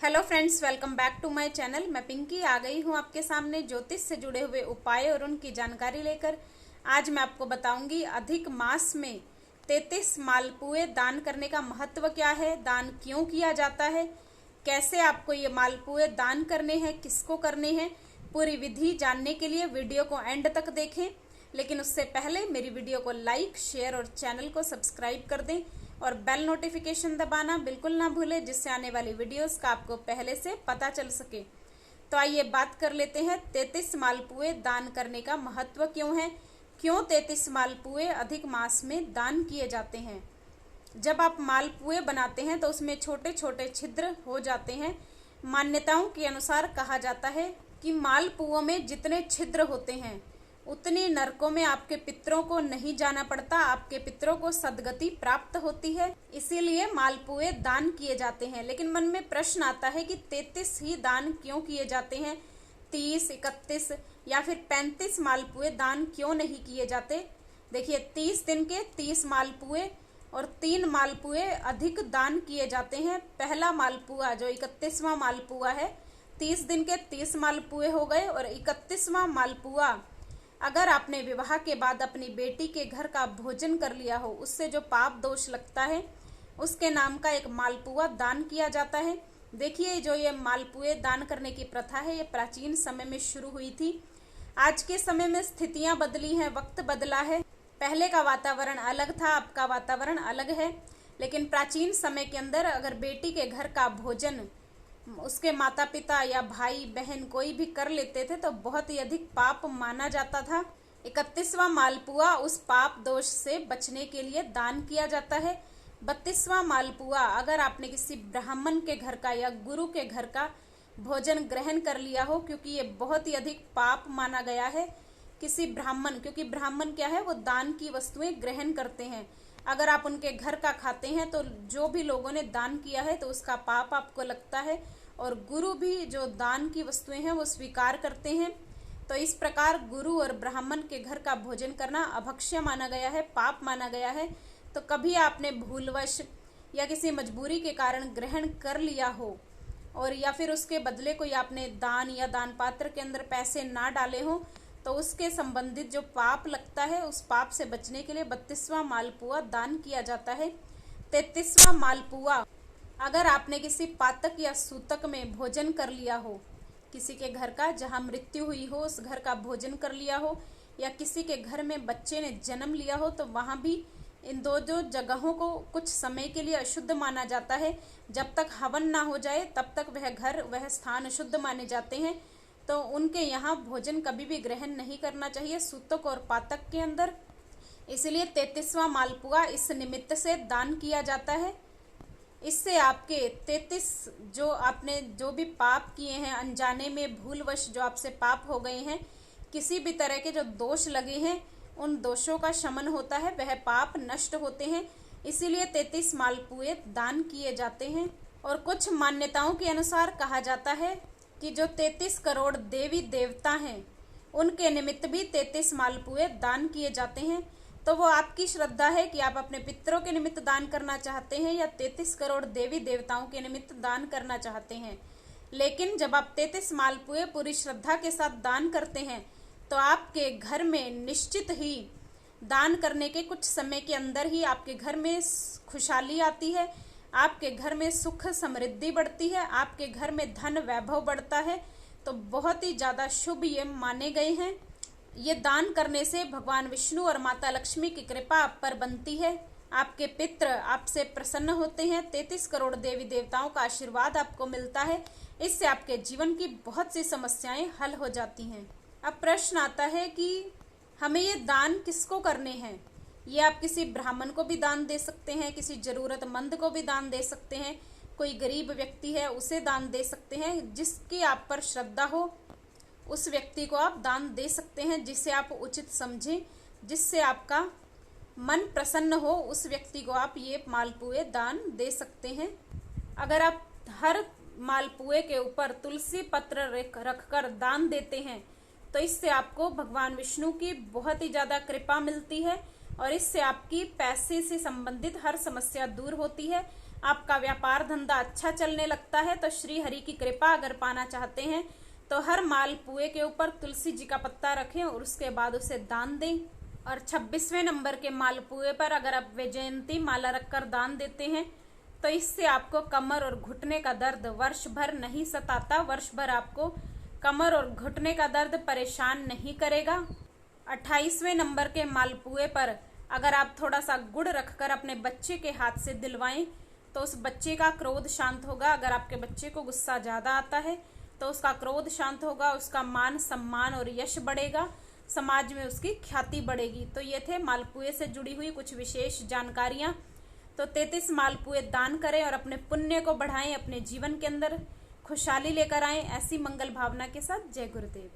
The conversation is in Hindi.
Hello friends, welcome back to my channel. मैं पिंकी आ गई हूँ आपके सामने ज्योतिष से जुड़े हुए उपाय और उनकी जानकारी लेकर। आज मैं आपको बताऊंगी अधिक मास में 33 मालपुए दान करने का महत्व क्या है, दान क्यों किया जाता है, कैसे आपको ये मालपुए दान करने हैं, किसको करने हैं। पूरी विधि जानने के लिए वीडियो को एंड तक देखें। लेकिन उससे पहले मेरी वीडियो को लाइक, शेयर और चैनल को सब्सक्राइब कर दें और बेल नोटिफिकेशन दबाना बिल्कुल ना भूलें, जिससे आने वाली वीडियोस का आपको पहले से पता चल सके। तो आइए बात कर लेते हैं 33 मालपुए दान करने का महत्व क्यों है, क्यों 33 मालपुए अधिक मास में दान किए जाते हैं। जब आप मालपुए बनाते हैं तो उसमें छोटे छोटे छिद्र हो जाते हैं। मान्यताओं के अनुसार कहा जाता है कि मालपुओं में जितने छिद्र होते हैं उतनी नरकों में आपके पितरों को नहीं जाना पड़ता, आपके पितरों को सद्गति प्राप्त होती है। इसीलिए मालपुए दान किए जाते हैं। लेकिन मन में प्रश्न आता है कि 33 ही दान क्यों किए जाते हैं, 30, 31 या फिर 35 मालपुए दान क्यों नहीं किए जाते। देखिए, 30 दिन के 30 मालपुए और 3 मालपुए अधिक दान किए जाते हैं। पहला मालपुआ जो 31वां मालपुआ है, 30 दिन के 30 मालपुए हो गए। और 31वां मालपुआ अगर आपने विवाह के बाद अपनी बेटी के घर का भोजन कर लिया हो, उससे जो पाप दोष लगता है उसके नाम का एक मालपुआ दान किया जाता है। देखिए, जो ये मालपुए दान करने की प्रथा है ये प्राचीन समय में शुरू हुई थी। आज के समय में स्थितियां बदली हैं, वक्त बदला है। पहले का वातावरण अलग था, अब का वातावरण अलग है। लेकिन प्राचीन समय के अंदर अगर बेटी के घर का भोजन उसके माता पिता या भाई बहन कोई भी कर लेते थे तो बहुत ही अधिक पाप माना जाता था। 31वां मालपुआ उस पाप दोष से बचने के लिए दान किया जाता है। 32वां मालपुआ अगर आपने किसी ब्राह्मण के घर का या गुरु के घर का भोजन ग्रहण कर लिया हो, क्योंकि ये बहुत ही अधिक पाप माना गया है किसी ब्राह्मण, क्योंकि ब्राह्मण क्या है, वो दान की वस्तुएं ग्रहण करते हैं। अगर आप उनके घर का खाते हैं तो जो भी लोगों ने दान किया है तो उसका पाप आपको लगता है, और गुरु भी जो दान की वस्तुएं हैं वो स्वीकार करते हैं। तो इस प्रकार गुरु और ब्राह्मण के घर का भोजन करना अभक्ष्य माना गया है, पाप माना गया है। तो कभी आपने भूलवश या किसी मजबूरी के कारण ग्रहण कर लिया हो, और या फिर उसके बदले कोई आपने दान या दान पात्र के अंदर पैसे ना डाले हो, तो उसके संबंधित जो पाप लगता है उस पाप से बचने के लिए 32वां मालपुआ दान किया जाता है। 33वां मालपुआ अगर आपने किसी पातक या सूतक में भोजन कर लिया हो, किसी के घर का जहां मृत्यु हुई हो उस घर का भोजन कर लिया हो, या किसी के घर में बच्चे ने जन्म लिया हो, तो वहां भी इन दो जगहों को कुछ समय के लिए अशुद्ध माना जाता है। जब तक हवन ना हो जाए तब तक वह घर, वह स्थान अशुद्ध माने जाते हैं। तो उनके यहाँ भोजन कभी भी ग्रहण नहीं करना चाहिए सूतक और पातक के अंदर। इसलिए 33वां मालपुआ इस निमित्त से दान किया जाता है। इससे आपके 33 जो आपने जो भी पाप किए हैं, अनजाने में भूलवश जो आपसे पाप हो गए हैं, किसी भी तरह के जो दोष लगे हैं उन दोषों का शमन होता है, वह पाप नष्ट होते हैं। इसीलिए 33 मालपुए दान किए जाते हैं। और कुछ मान्यताओं के अनुसार कहा जाता है कि जो 33 करोड़ देवी देवता हैं उनके निमित्त भी 33 मालपुए दान किए जाते हैं। तो वो आपकी श्रद्धा है कि आप अपने पितरों के निमित्त दान करना चाहते हैं या 33 करोड़ देवी देवताओं के निमित्त दान करना चाहते हैं। लेकिन जब आप 33 मालपुए पूरी श्रद्धा के साथ दान करते हैं तो आपके घर में निश्चित ही दान करने के कुछ समय के अंदर ही आपके घर में खुशहाली आती है, आपके घर में सुख समृद्धि बढ़ती है, आपके घर में धन वैभव बढ़ता है। तो बहुत ही ज्यादा शुभ ये माने गए हैं। ये दान करने से भगवान विष्णु और माता लक्ष्मी की कृपा आप पर बनती है, आपके पितृ आपसे प्रसन्न होते हैं, 33 करोड़ देवी देवताओं का आशीर्वाद आपको मिलता है। इससे आपके जीवन की बहुत सी समस्याएं हल हो जाती हैं। अब प्रश्न आता है कि हमें ये दान किसको करने हैं। ये आप किसी ब्राह्मण को भी दान दे सकते हैं, किसी जरूरतमंद को भी दान दे सकते हैं, कोई गरीब व्यक्ति है उसे दान दे सकते हैं। जिसकी आप पर श्रद्धा हो उस व्यक्ति को आप दान दे सकते हैं, जिसे आप उचित समझें, जिससे आपका मन प्रसन्न हो, उस व्यक्ति को आप ये मालपुए दान दे सकते हैं। अगर आप हर मालपुए के ऊपर तुलसी पत्र रखकर दान देते हैं तो इससे आपको भगवान विष्णु की बहुत ही ज्यादा कृपा मिलती है, और इससे आपकी पैसे से संबंधित हर समस्या दूर होती है। आपका व्यापार धंधा अच्छा चलने लगता है तो श्री हरि की कृपा अगर पाना चाहते हैं तो हर मालपुए के ऊपर तुलसी जी का पत्ता रखें और उसके बाद उसे दान दें। और 26वें नंबर के मालपुए पर अगर आप वैजयंती माला रखकर दान देते हैं तो इससे आपको कमर और घुटने का दर्द वर्ष भर नहीं सताता, वर्ष भर आपको कमर और घुटने का दर्द परेशान नहीं करेगा। 28वें नंबर के मालपुए पर अगर आप थोड़ा सा गुड़ रखकर अपने बच्चे के हाथ से दिलवाएं तो उस बच्चे का क्रोध शांत होगा। अगर आपके बच्चे को गुस्सा ज्यादा आता है तो उसका क्रोध शांत होगा, उसका मान सम्मान और यश बढ़ेगा, समाज में उसकी ख्याति बढ़ेगी। तो ये थे मालपुए से जुड़ी हुई कुछ विशेष जानकारियां। तो 33 मालपुए दान करें और अपने पुण्य को बढ़ाएं, अपने जीवन के अंदर खुशहाली लेकर आएं। ऐसी मंगल भावना के साथ जय गुरुदेव।